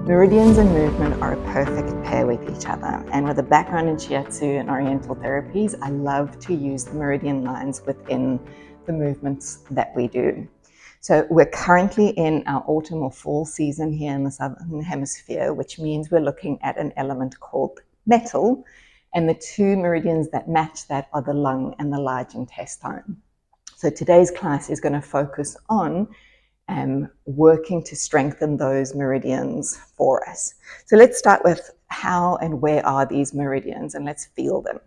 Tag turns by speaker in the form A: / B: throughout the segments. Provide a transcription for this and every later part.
A: Meridians and movement are a perfect pair with each other, and with a background in shiatsu and oriental therapies, I love to use the meridian lines within the movements that we do. So we're currently in our autumn or fall season here in the southern hemisphere, which means we're looking at an element called metal, and the two meridians that match that are the lung and the large intestine. So today's class is going to focus on working to strengthen those meridians for us. So let's start with how and where are these meridians, and let's feel them.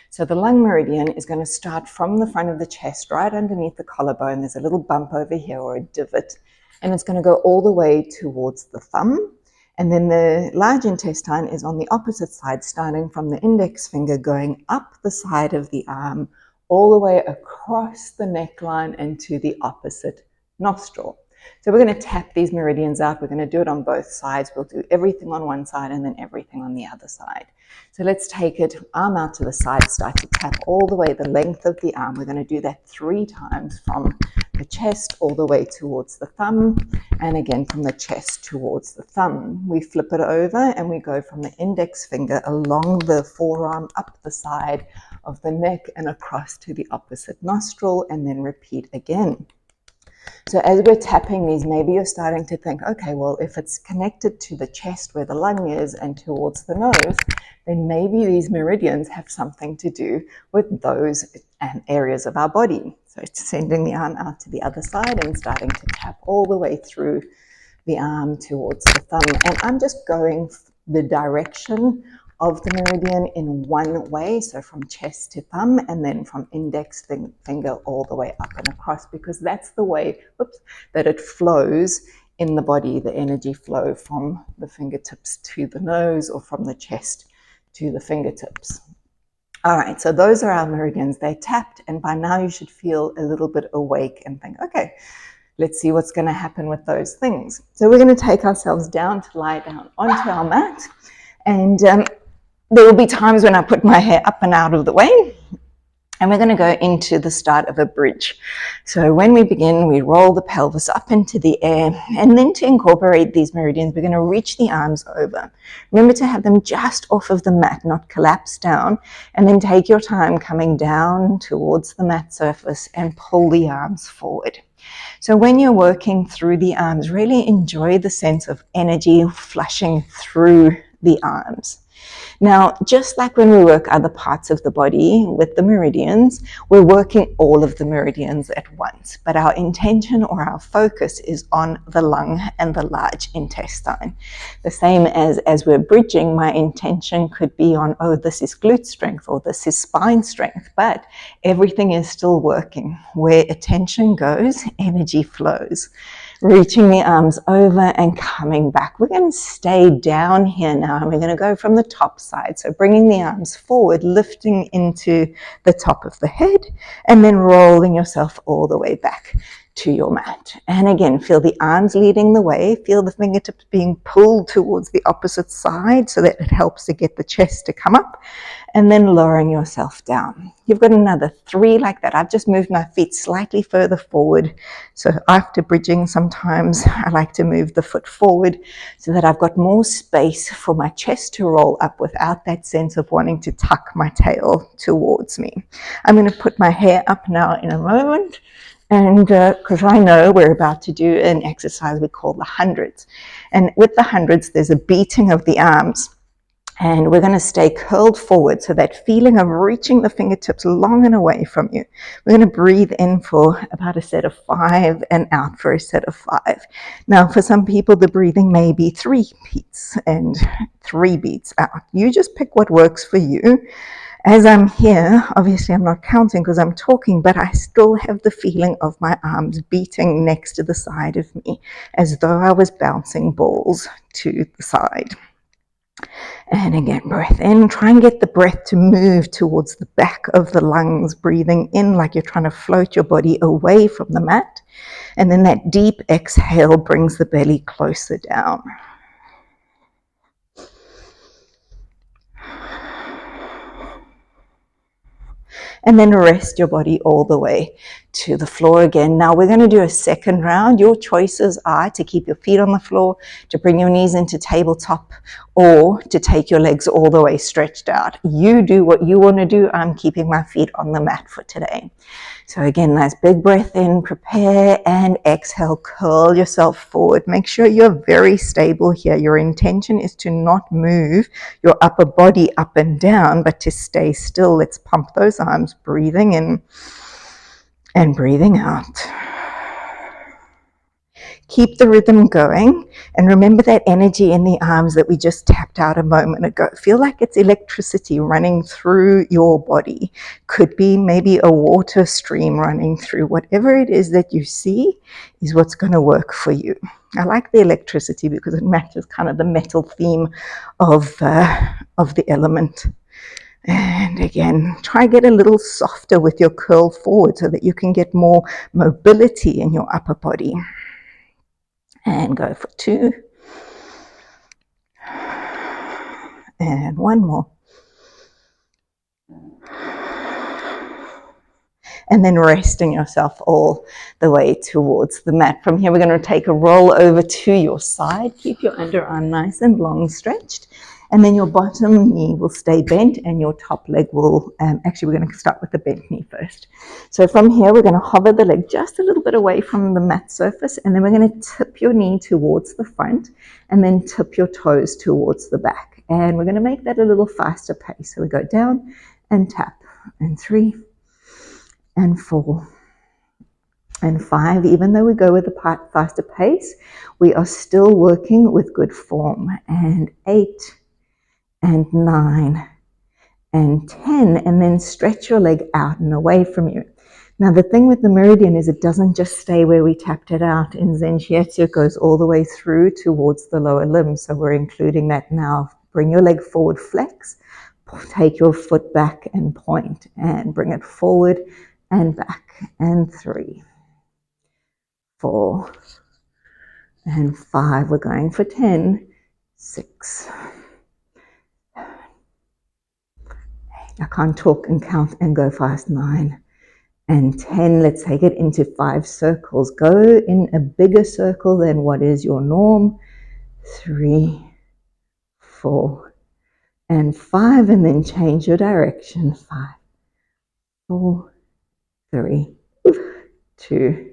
A: So the lung meridian is going to start from the front of the chest, right underneath the collarbone. There's a little bump over here, or a divot, and it's going to go all the way towards the thumb. And then the large intestine is on the opposite side, starting from the index finger, going up the side of the arm, all the way across the neckline and to the opposite nostril. So we're going to tap these meridians out. We're going to do it on both sides. We'll do everything on one side and then everything on the other side. So let's take it, arm out to the side, start to tap all the way the length of the arm. We're going to do that 3 times from the chest all the way towards the thumb, and again from the chest towards the thumb. We flip it over and we go from the index finger along the forearm, up the side of the neck and across to the opposite nostril, and then repeat again. So as we're tapping these, maybe you're starting to think, okay, well, if it's connected to the chest where the lung is and towards the nose, then maybe these meridians have something to do with those areas of our body. So it's sending the arm out to the other side and starting to tap all the way through the arm towards the thumb. And I'm just going the direction of the meridian in one way, so from chest to thumb, and then from index finger all the way up and across, because that's the way that it flows in the body, the energy flow from the fingertips to the nose, or from the chest to the fingertips. All right, so those are our meridians. They're tapped, and by now you should feel a little bit awake and think, okay, let's see what's going to happen with those things. So we're going to take ourselves down to lie down onto our mat, and there will be times when I put my hair up and out of the way, and we're going to go into the start of a bridge. So when we begin, we roll the pelvis up into the air, and then to incorporate these meridians, we're going to reach the arms over. Remember to have them just off of the mat, not collapse down, and then take your time coming down towards the mat surface and pull the arms forward. So when you're working through the arms, really enjoy the sense of energy flushing through the arms. Now, just like when we work other parts of the body with the meridians, we're working all of the meridians at once, but our intention or our focus is on the lung and the large intestine. The same as we're bridging, my intention could be on, oh, this is glute strength or this is spine strength, but everything is still working. Where attention goes, energy flows. Reaching the arms over and coming back. We're going to stay down here now, and we're going to go from the top side. So bringing the arms forward, lifting into the top of the head, and then rolling yourself all the way back to your mat. And again, feel the arms leading the way. Feel the fingertips being pulled towards the opposite side so that it helps to get the chest to come up, and then lowering yourself down. You've got another 3 like that. I've just moved my feet slightly further forward. So after bridging, sometimes I like to move the foot forward so that I've got more space for my chest to roll up without that sense of wanting to tuck my tail towards me. I'm going to put my hair up now in a moment. And because I know we're about to do an exercise we call the hundreds. And with the hundreds, there's a beating of the arms. And we're going to stay curled forward, so that feeling of reaching the fingertips long and away from you. We're going to breathe in for about a set of 5 and out for a set of 5. Now, for some people, the breathing may be 3 beats and 3 beats out. You just pick what works for you. As I'm here, obviously I'm not counting because I'm talking, but I still have the feeling of my arms beating next to the side of me, as though I was bouncing balls to the side. And again, breath in. Try and get the breath to move towards the back of the lungs, breathing in like you're trying to float your body away from the mat. And then that deep exhale brings the belly closer down. And then rest your body all the way to the floor again. Now we're going to do a second round. Your choices are to keep your feet on the floor, to bring your knees into tabletop, or to take your legs all the way stretched out. You do what you want to do. I'm keeping my feet on the mat for today. So again, nice big breath in, prepare, and exhale, curl yourself forward. Make sure you're very stable here. Your intention is to not move your upper body up and down, but to stay still. Let's pump those arms, breathing in and breathing out. Keep the rhythm going, and remember that energy in the arms that we just tapped out a moment ago. Feel like it's electricity running through your body. Could be maybe a water stream running through. Whatever it is that you see is what's going to work for you. I like the electricity because it matches kind of the metal theme of the element. And again, try get a little softer with your curl forward so that you can get more mobility in your upper body. And go for 2. And 1 more. And then resting yourself all the way towards the mat. From here, we're going to take a roll over to your side. Keep your underarm nice and long stretched. And then your bottom knee will stay bent and your top leg will, actually we're going to start with the bent knee first. So from here, we're going to hover the leg just a little bit away from the mat surface, and then we're going to tip your knee towards the front and then tip your toes towards the back. And we're going to make that a little faster pace. So we go down and tap, and 3 and 4 and 5. Even though we go with a faster pace, we are still working with good form. And 8 and 9 and 10, and then stretch your leg out and away from you. Now the thing with the meridian is it doesn't just stay where we tapped it out. In Zen Shiatsu, it goes all the way through towards the lower limb, so we're including that now. Bring your leg forward, flex, take your foot back and point, and bring it forward and back, and 3, 4 and 5. We're going for 10, 6. I can't talk and count and go fast. 9 and 10. Let's take it into 5 circles. Go in a bigger circle than what is your norm. 3, 4 and 5, and then change your direction. 5, 4, 3, 2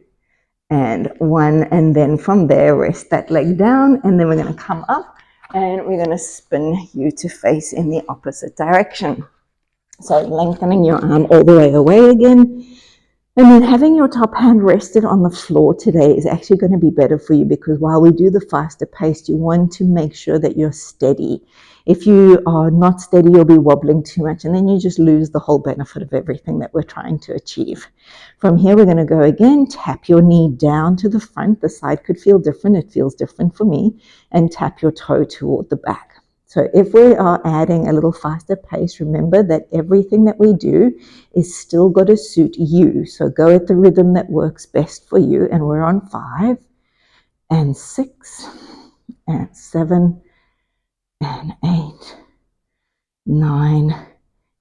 A: and 1, and then from there rest that leg down, and then we're going to come up and we're going to spin you to face in the opposite direction. So lengthening your arm all the way away again. And then having your top hand rested on the floor today is actually going to be better for you, because while we do the faster pace, you want to make sure that you're steady. If you are not steady, you'll be wobbling too much, and then you just lose the whole benefit of everything that we're trying to achieve. From here, we're going to go again. Tap your knee down to the front. The side could feel different. It feels different for me. And tap your toe toward the back. So if we are adding a little faster pace, remember that everything that we do is still got to suit you. So go at the rhythm that works best for you. And we're on 5 and 6 and 7 and 8, 9,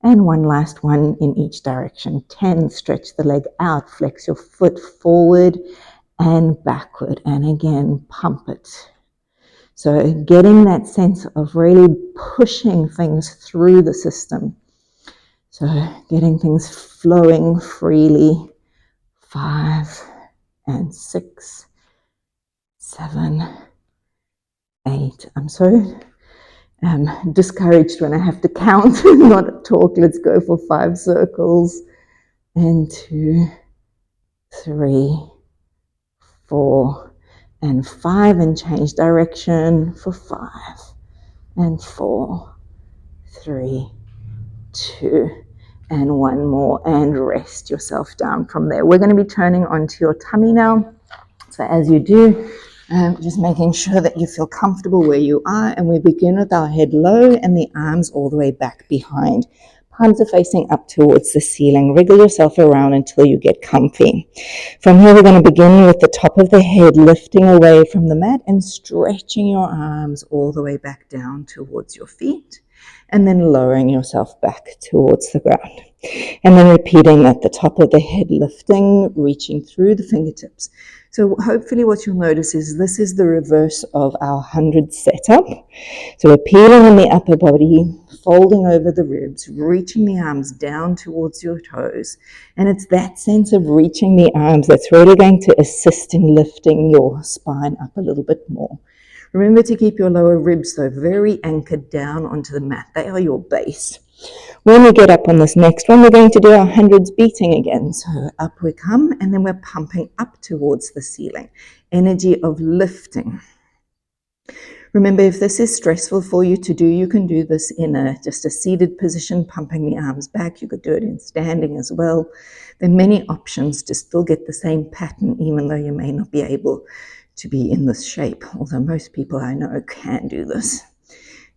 A: and one last one in each direction. 10, stretch the leg out, flex your foot forward and backward. And again, pump it. So getting that sense of really pushing things through the system. So getting things flowing freely. 5 and 6, 7, 8. I'm so discouraged when I have to count, not talk. Let's go for 5 circles. And 2, 3, 4, and 5, and change direction for 5 and 4, 3, 2, and 1 more, and rest yourself down from there. We're going to be turning onto your tummy now. So as you do, just making sure that you feel comfortable where you are, and we begin with our head low and the arms all the way back behind. palms are facing up towards the ceiling. Wriggle yourself around until you get comfy. From here, we're going to begin with the top of the head lifting away from the mat and stretching your arms all the way back down towards your feet, and then lowering yourself back towards the ground. And then repeating at the top of the head, lifting, reaching through the fingertips. So hopefully what you'll notice is this is the reverse of our 100 setup. So we're peeling in the upper body, folding over the ribs, reaching the arms down towards your toes. And it's that sense of reaching the arms that's really going to assist in lifting your spine up a little bit more. Remember to keep your lower ribs, though, very anchored down onto the mat. They are your base. When we get up on this next one, we're going to do our hundreds beating again. So up we come, and then we're pumping up towards the ceiling. Energy of lifting. Remember, if this is stressful for you to do, you can do this in just a seated position, pumping the arms back. You could do it in standing as well. There are many options to still get the same pattern, even though you may not be able to be in this shape, although most people I know can do this.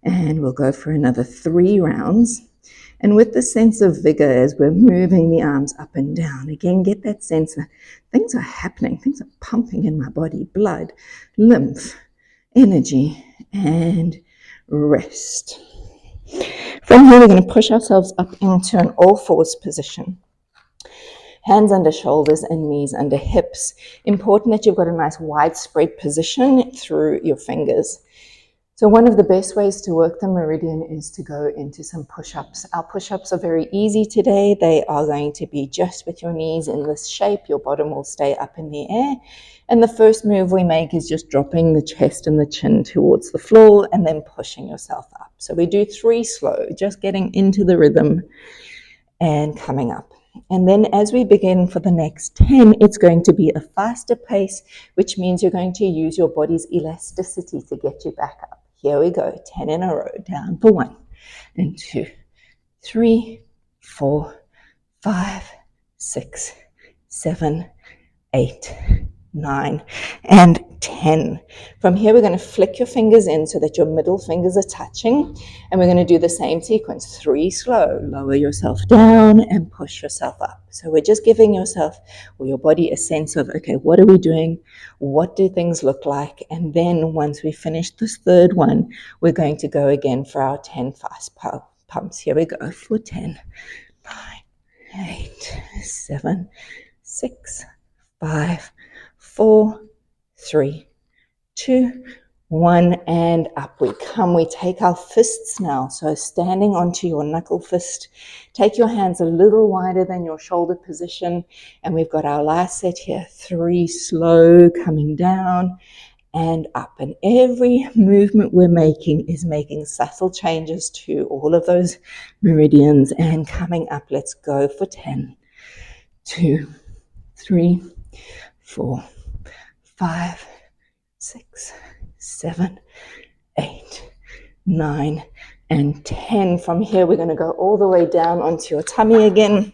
A: And we'll go for another 3 rounds. And with the sense of vigor as we're moving the arms up and down, again, get that sense that things are happening, things are pumping in my body, blood, lymph, energy, and rest. From here, we're going to push ourselves up into an all-fours position. Hands under shoulders and knees under hips. Important that you've got a nice widespread position through your fingers. So one of the best ways to work the meridian is to go into some push-ups. Our push-ups are very easy today. They are going to be just with your knees in this shape. Your bottom will stay up in the air. And the first move we make is just dropping the chest and the chin towards the floor and then pushing yourself up. So we do 3 slow, just getting into the rhythm and coming up. And then as we begin for the next 10, it's going to be a faster pace, which means you're going to use your body's elasticity to get you back up. Here we go, 10 in a row, down for 1 and 2, 3, 4, 5, 6, 7, 8, 9, and 10. From here, we're going to flick your fingers in so that your middle fingers are touching, and we're going to do the same sequence, 3 slow, lower yourself down and push yourself up. So we're just giving yourself or your body a sense of, okay, what are we doing? What do things look like? And then once we finish this third one, we're going to go again for our 10 fast pumps. Here we go for 10, 9, 8, 7, 6, 5, 4, 3, 2, 1, and up we come. We take our fists now. So standing onto your knuckle fist, take your hands a little wider than your shoulder position. And we've got our last set here, 3 slow, coming down and up. And every movement we're making is making subtle changes to all of those meridians and coming up. Let's go for 10, 2, 3, 4, 5, 6, 7, 8, 9, and 10. From here, we're going to go all the way down onto your tummy again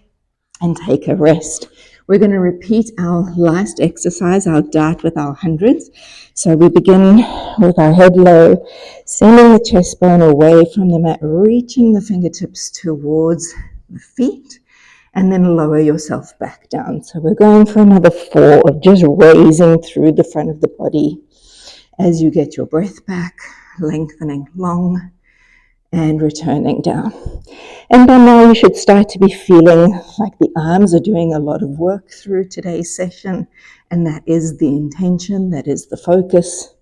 A: and take a rest. We're going to repeat our last exercise, our dart with our hundreds. So we begin with our head low, sending the chest bone away from the mat, reaching the fingertips towards the feet, and then lower yourself back down. So we're going for another 4 of just raising through the front of the body as you get your breath back, lengthening long and returning down. And by now you should start to be feeling like the arms are doing a lot of work through today's session, and that is the intention, that is the focus.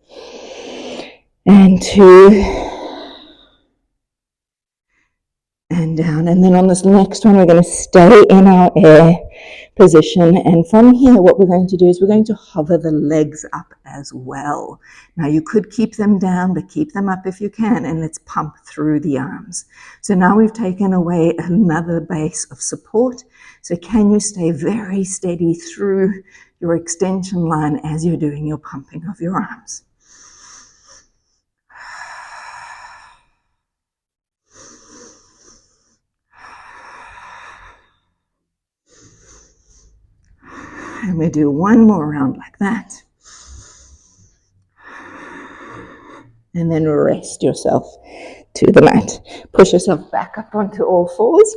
A: And 2 and down. And then on this next one, we're going to stay in our air position. And from here, what we're going to do is we're going to hover the legs up as well. Now, you could keep them down, but keep them up if you can, and let's pump through the arms. So now we've taken away another base of support. So can you stay very steady through your extension line as you're doing your pumping of your arms? And we do 1 more round like that. And then rest yourself to the mat. Push yourself back up onto all 4s.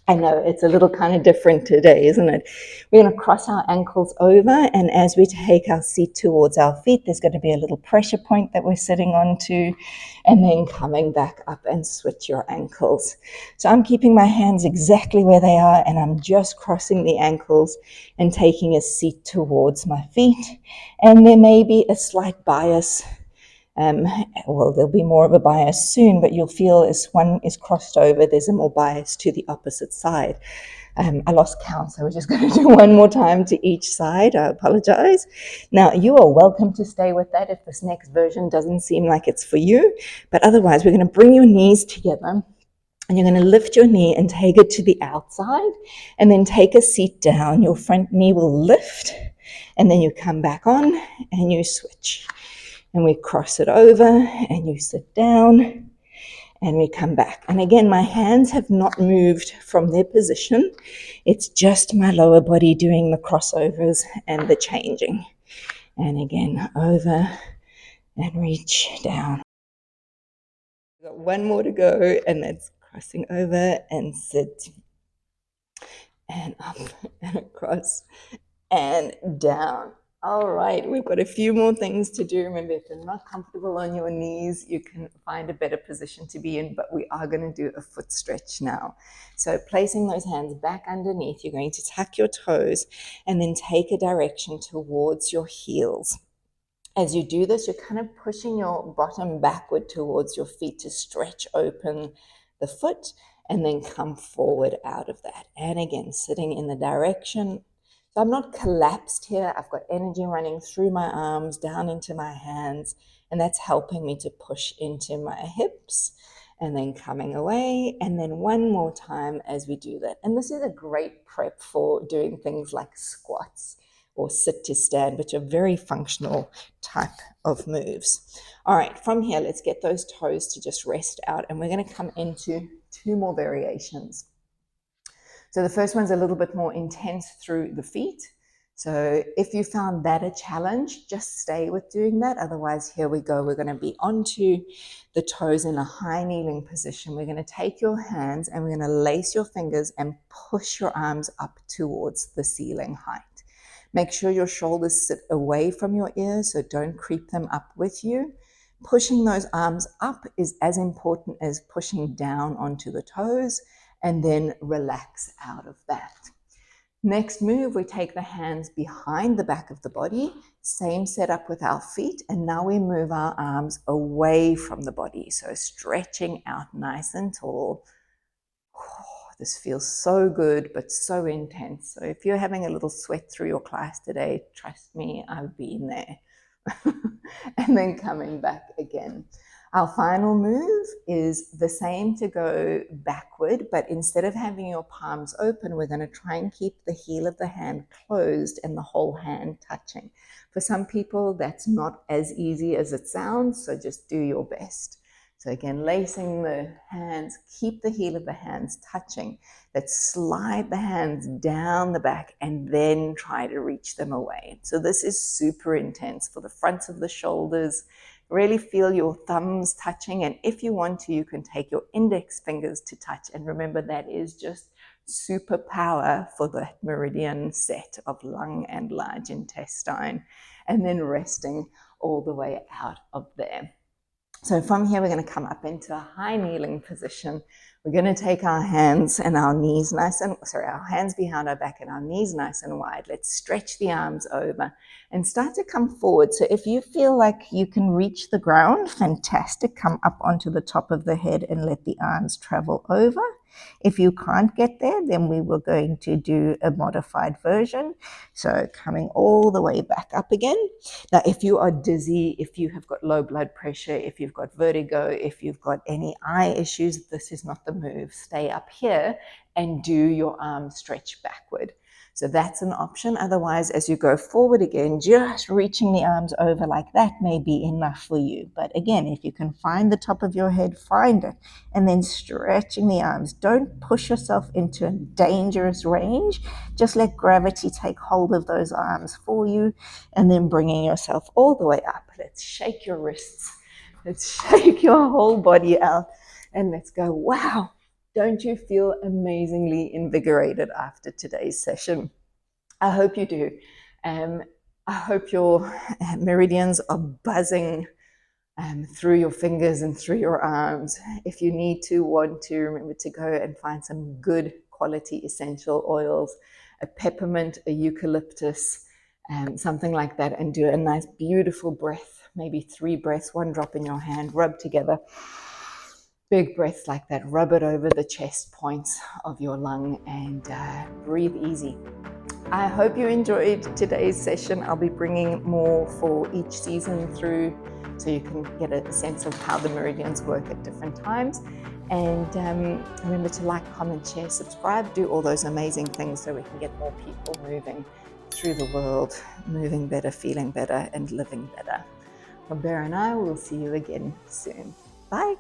A: I know it's a little kind of different today, isn't it? We're going to cross our ankles over, and as we take our seat towards our feet, there's going to be a little pressure point that we're sitting onto, and then coming back up and switch your ankles. So I'm keeping my hands exactly where they are, and I'm just crossing the ankles and taking a seat towards my feet. And there may be a slight bias. Well, there'll be more of a bias soon, but you'll feel as one is crossed over, there's a more bias to the opposite side. I lost count, so we're just going to do one more time to each side. I apologize. Now, you are welcome to stay with that if this next version doesn't seem like it's for you, but otherwise, we're going to bring your knees together. And you're going to lift your knee and take it to the outside, and then take a seat down. Your front knee will lift, and then you come back on and you switch. And we cross it over, and you sit down, and we come back. And again, my hands have not moved from their position. It's just my lower body doing the crossovers and the changing. And again, over and reach down. We've got one more to go, and that's crossing over and sit and up and across and down. All right, we've got a few more things to do. Remember, if you're not comfortable on your knees, you can find a better position to be in, but we are going to do a foot stretch now. So placing those hands back underneath, you're going to tuck your toes and then take a direction towards your heels. As you do this, you're kind of pushing your bottom backward towards your feet to stretch open the foot and then come forward out of that. And again, sitting in the direction. So I'm not collapsed here. I've got energy running through my arms, down into my hands, and that's helping me to push into my hips and then coming away. And then one more time as we do that. And this is a great prep for doing things like squats or sit to stand, which are very functional type of moves. All right, from here, let's get those toes to just rest out, and we're going to come into two more variations. So the first one's a little bit more intense through the feet. So if you found that a challenge, just stay with doing that. Otherwise, here we go. We're going to be onto the toes in a high kneeling position. We're going to take your hands and we're going to lace your fingers and push your arms up towards the ceiling height. Make sure your shoulders sit away from your ears, so don't creep them up with you. Pushing those arms up is as important as pushing down onto the toes, and then relax out of that. Next move, we take the hands behind the back of the body, same setup with our feet, and now we move our arms away from the body, so stretching out nice and tall. This feels so good, but so intense. So if you're having a little sweat through your class today, trust me, I've been there. And then coming back again. Our final move is the same to go backward, but instead of having your palms open, we're going to try and keep the heel of the hand closed and the whole hand touching. For some people, that's not as easy as it sounds, so just do your best. So again, lacing the hands, keep the heel of the hands touching. Let's slide the hands down the back and then try to reach them away. So this is super intense for the fronts of the shoulders. Really feel your thumbs touching, and if you want to, you can take your index fingers to touch. And remember, that is just superpower for the meridian set of lung and large intestine, and then resting all the way out of there. So from here, we're going to come up into a high kneeling position. We're going to take our hands and our knees our hands behind our back and our knees nice and wide. Let's stretch the arms over and start to come forward. So if you feel like you can reach the ground, fantastic. Come up onto the top of the head and let the arms travel over. If you can't get there, then we were going to do a modified version. So coming all the way back up again. Now, if you are dizzy, if you have got low blood pressure, if you've got vertigo, if you've got any eye issues, this is not the move. Stay up here and do your arm stretch backward. So that's an option. Otherwise, as you go forward again, just reaching the arms over like that may be enough for you. But again, if you can find the top of your head, find it. And then stretching the arms. Don't push yourself into a dangerous range. Just let gravity take hold of those arms for you, and then bringing yourself all the way up. Let's shake your wrists. Let's shake your whole body out. And let's go, wow, Don't you feel amazingly invigorated after today's session? I hope you do. I hope your meridians are buzzing through your fingers and through your arms. If you want to, remember to go and find some good quality essential oils, a peppermint, a eucalyptus, something like that, and do a nice, beautiful breath, maybe 3 breaths, 1 drop in your hand, rub together. Big breaths like that, rub it over the chest points of your lung and breathe easy. I hope you enjoyed today's session. I'll be bringing more for each season through so you can get a sense of how the meridians work at different times. And remember to like, comment, share, subscribe, do all those amazing things so we can get more people moving through the world, moving better, feeling better, and living better. From Bear and I will see you again soon. Bye.